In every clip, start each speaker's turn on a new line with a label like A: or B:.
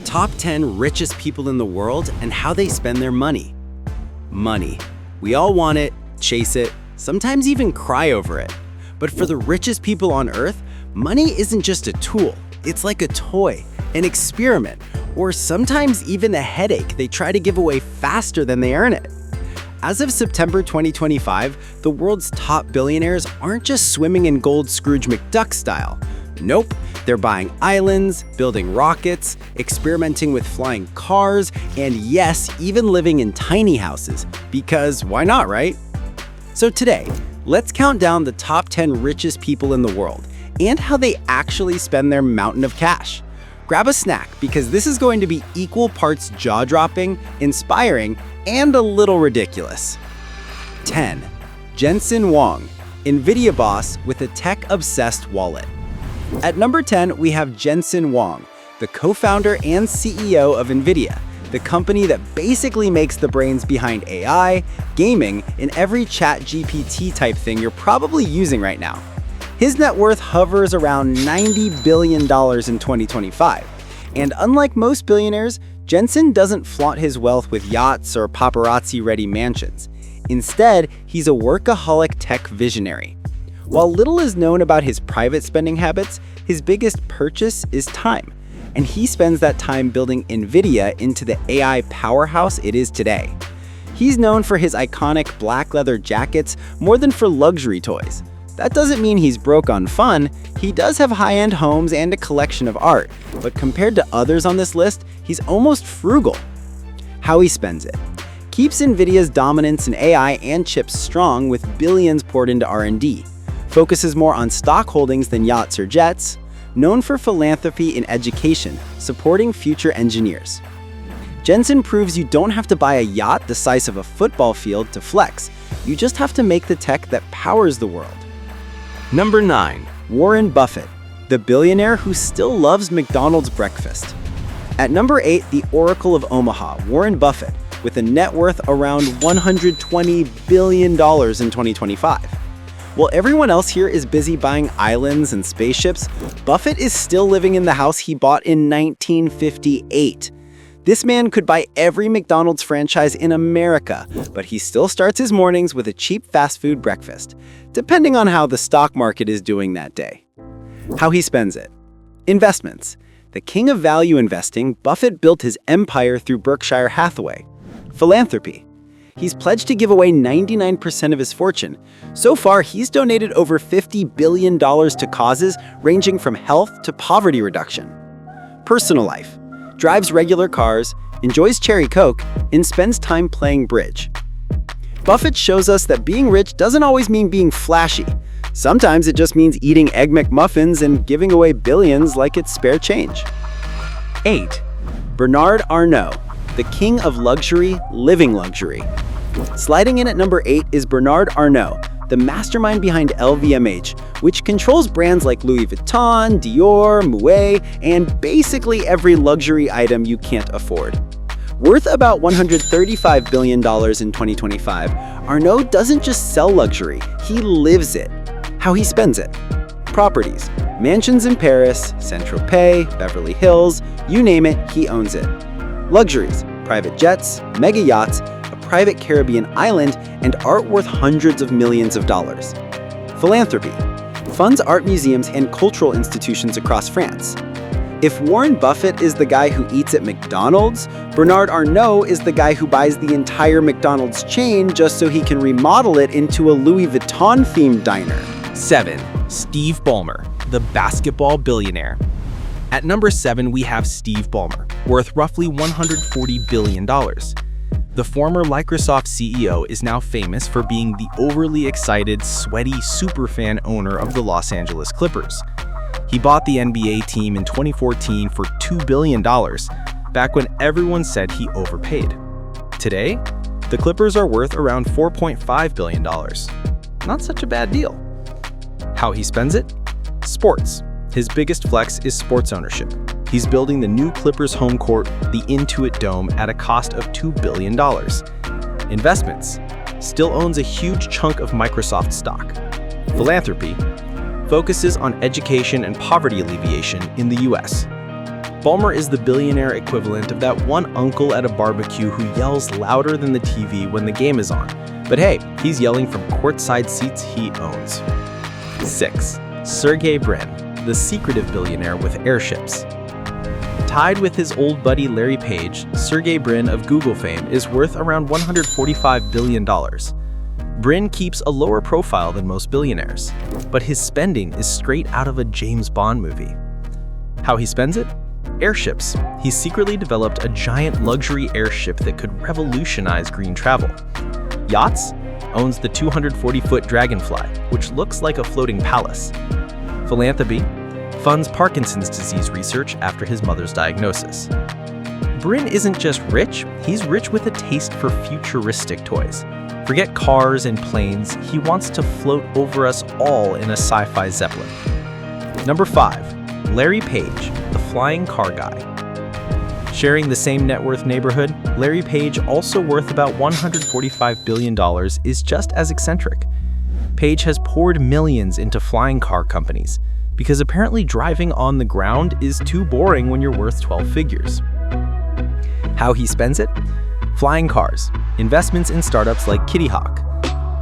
A: Top 10 richest people in the world and how they spend their money. Money. We all want it, chase it, sometimes even cry over it. But for the richest people on Earth, money isn't just a tool. It's like a toy, an experiment, or sometimes even a headache they try to give away faster than they earn it. As of September 2025, the world's top billionaires aren't just swimming in gold Scrooge McDuck style. Nope, they're buying islands, building rockets, experimenting with flying cars, and yes, even living in tiny houses. Because why not, right? So today, let's count down the top 10 richest people in the world and how they actually spend their mountain of cash. Grab a snack because this is going to be equal parts jaw-dropping, inspiring, and a little ridiculous. 10. Jensen Huang, NVIDIA boss with a tech-obsessed wallet. At number 10, we have Jensen Huang, the co-founder and CEO of NVIDIA, the company that basically makes the brains behind AI, gaming, and every ChatGPT type thing you're probably using right now. His net worth hovers around $90 billion in 2025. And unlike most billionaires, Jensen doesn't flaunt his wealth with yachts or paparazzi-ready mansions. Instead, he's a workaholic tech visionary. While little is known about his private spending habits, his biggest purchase is time. And he spends that time building NVIDIA into the AI powerhouse it is today. He's known for his iconic black leather jackets more than for luxury toys. That doesn't mean he's broke on fun. He does have high-end homes and a collection of art, but compared to others on this list, he's almost frugal. How he spends it. Keeps NVIDIA's dominance in AI and chips strong with billions poured into R&D. Focuses more on stock holdings than yachts or jets. Known for philanthropy in education, supporting future engineers. Jensen proves you don't have to buy a yacht the size of a football field to flex. You just have to make the tech that powers the world. Number 9. Warren Buffett, the billionaire who still loves McDonald's breakfast. At number 8, the Oracle of Omaha, Warren Buffett, with a net worth around $120 billion in 2025. While everyone else here is busy buying islands and spaceships, Buffett is still living in the house he bought in 1958. This man could buy every McDonald's franchise in America, but he still starts his mornings with a cheap fast food breakfast, depending on how the stock market is doing that day. How he spends it. Investments. The king of value investing, Buffett built his empire through Berkshire Hathaway. Philanthropy. He's pledged to give away 99% of his fortune. So far, he's donated over $50 billion to causes ranging from health to poverty reduction. Personal life. Drives regular cars, enjoys cherry Coke, and spends time playing bridge. Buffett shows us that being rich doesn't always mean being flashy. Sometimes it just means eating Egg McMuffins and giving away billions like it's spare change. 8. Bernard Arnault, the king of luxury, living luxury. Sliding in at number 8 is Bernard Arnault, the mastermind behind LVMH, which controls brands like Louis Vuitton, Dior, Moet, and basically every luxury item you can't afford. Worth about $135 billion in 2025, Arnault doesn't just sell luxury, he lives it. How he spends it. Properties. Mansions in Paris, Saint-Tropez, Beverly Hills, you name it, he owns it. Luxuries. Private jets, mega yachts, private Caribbean island, and art worth hundreds of millions of dollars. Philanthropy. Funds art museums and cultural institutions across France. If Warren Buffett is the guy who eats at McDonald's, Bernard Arnault is the guy who buys the entire McDonald's chain just so he can remodel it into a Louis Vuitton-themed diner.
B: 7. Steve Ballmer, the basketball billionaire. At number 7, we have Steve Ballmer, worth roughly $140 billion. The former Microsoft CEO is now famous for being the overly excited, sweaty superfan owner of the Los Angeles Clippers. He bought the NBA team in 2014 for $2 billion, back when everyone said he overpaid. Today, the Clippers are worth around $4.5 billion. Not such a bad deal. How he spends it? Sports. His biggest flex is sports ownership. He's building the new Clippers home court, the Intuit Dome, at a cost of $2 billion. Investments. Still owns a huge chunk of Microsoft stock. Philanthropy. Focuses on education and poverty alleviation in the US. Ballmer is the billionaire equivalent of that one uncle at a barbecue who yells louder than the TV when the game is on. But hey, he's yelling from courtside seats he owns. 6. Sergey Brin, the secretive billionaire with airships. Tied with his old buddy Larry Page, Sergey Brin of Google fame is worth around $145 billion. Brin keeps a lower profile than most billionaires, but his spending is straight out of a James Bond movie. How he spends it? Airships. He secretly developed a giant luxury airship that could revolutionize green travel. Yachts. Owns the 240-foot Dragonfly, which looks like a floating palace. Philanthropy. Funds Parkinson's disease research after his mother's diagnosis. Brin isn't just rich, he's rich with a taste for futuristic toys. Forget cars and planes, he wants to float over us all in a sci-fi zeppelin. Number 5. Larry Page, the flying car guy. Sharing the same net worth neighborhood, Larry Page, also worth about $145 billion, is just as eccentric. Page has poured millions into flying car companies, because apparently driving on the ground is too boring when you're worth 12 figures. How he spends it? Flying cars, investments in startups like Kitty Hawk.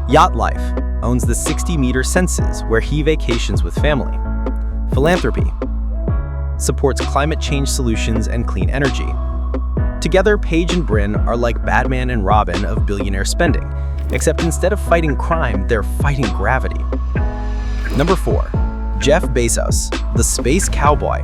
B: Yacht Life, owns the 60-meter Senses, where he vacations with family. Philanthropy, supports climate change solutions and clean energy. Together, Page and Brin are like Batman and Robin of billionaire spending, except instead of fighting crime, they're fighting gravity. Number 4. Jeff Bezos, the space cowboy.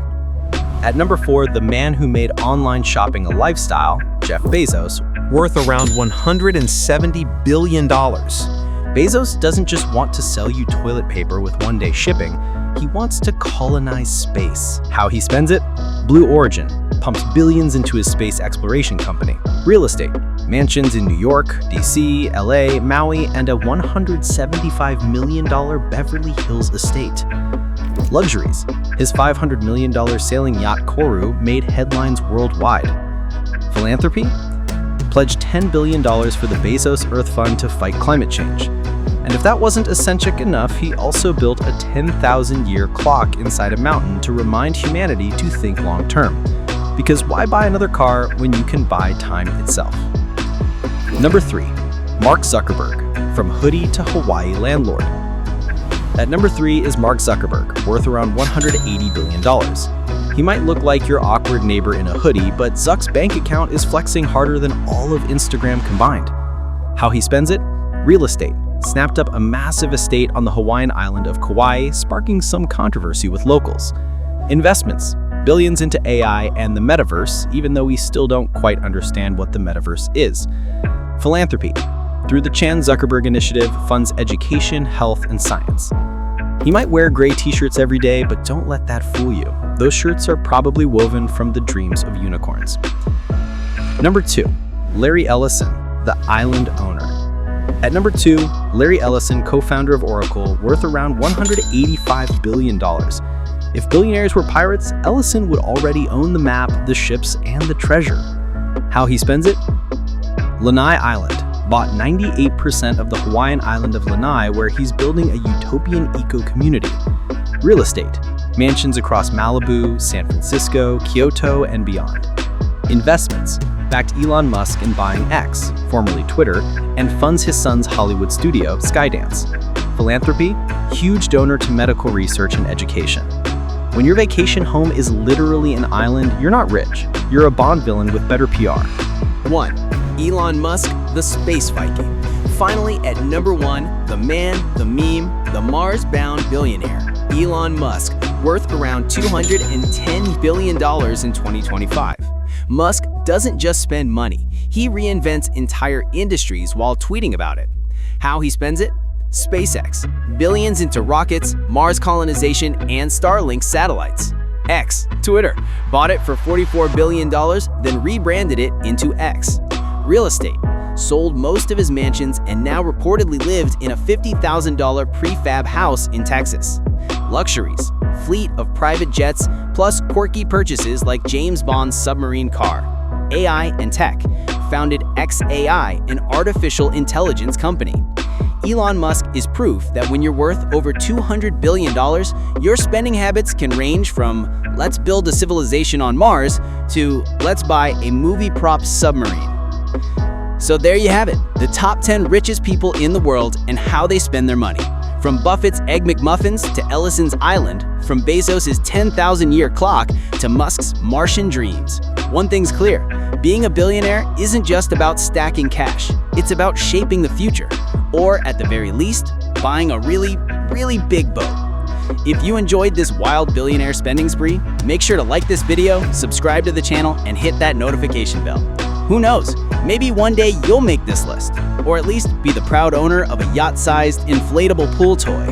B: At number 4, the man who made online shopping a lifestyle, Jeff Bezos, worth around $170 billion. Bezos doesn't just want to sell you toilet paper with one-day shipping, he wants to colonize space. How he spends it? Blue Origin, pumps billions into his space exploration company. Real estate, mansions in New York, DC, LA, Maui, and a $175 million Beverly Hills estate. Luxuries, his $500 million sailing yacht Koru made headlines worldwide. Philanthropy, pledged $10 billion for the Bezos Earth Fund to fight climate change. And if that wasn't eccentric enough, he also built a 10,000-year clock inside a mountain to remind humanity to think long-term. Because why buy another car when you can buy time itself? Number 3. Mark Zuckerberg, from Hoodie to Hawaii Landlord. At number 3 is Mark Zuckerberg, worth around $180 billion. He might look like your awkward neighbor in a hoodie, but Zuck's bank account is flexing harder than all of Instagram combined. How he spends it? Real estate. Snapped up a massive estate on the Hawaiian island of Kauai, sparking some controversy with locals. Investments. Billions into AI and the metaverse, even though we still don't quite understand what the metaverse is. Philanthropy. Through the Chan Zuckerberg Initiative, funds education, health, and science. He might wear gray t-shirts every day, but don't let that fool you. Those shirts are probably woven from the dreams of unicorns. Number 2. Larry Ellison, the island owner. At number 2, Larry Ellison, co-founder of Oracle, worth around $185 billion. If billionaires were pirates, Ellison would already own the map, the ships, and the treasure. How he spends it? Lanai Island, bought 98% of the Hawaiian island of Lanai, where he's building a utopian eco-community. Real estate, mansions across Malibu, San Francisco, Kyoto, and beyond. Investments, backed Elon Musk in buying X, formerly Twitter, and funds his son's Hollywood studio, Skydance. Philanthropy, huge donor to medical research and education. When your vacation home is literally an island, you're not rich. You're a Bond villain with better PR.
A: 1. Elon Musk, the space Viking. Finally, at number 1, the man, the meme, the Mars-bound billionaire, Elon Musk, worth around $210 billion in 2025. Musk doesn't just spend money, he reinvents entire industries while tweeting about it. How he spends it? SpaceX, billions into rockets, Mars colonization, and Starlink satellites. X, Twitter, bought it for $44 billion, then rebranded it into X. Real estate, sold most of his mansions and now reportedly lived in a $50,000 prefab house in Texas. Luxuries, fleet of private jets, plus quirky purchases like James Bond's submarine car. AI and tech, founded xAI, an artificial intelligence company. Elon Musk is proof that when you're worth over $200 billion, your spending habits can range from let's build a civilization on Mars, to let's buy a movie prop submarine. So there you have it, the top 10 richest people in the world and how they spend their money. From Buffett's Egg McMuffins to Ellison's Island, from Bezos' 10,000-year clock to Musk's Martian dreams. One thing's clear, being a billionaire isn't just about stacking cash. It's about shaping the future, or at the very least, buying a really, really big boat. If you enjoyed this wild billionaire spending spree, make sure to like this video, subscribe to the channel, and hit that notification bell. Who knows, maybe one day you'll make this list, or at least be the proud owner of a yacht-sized inflatable pool toy.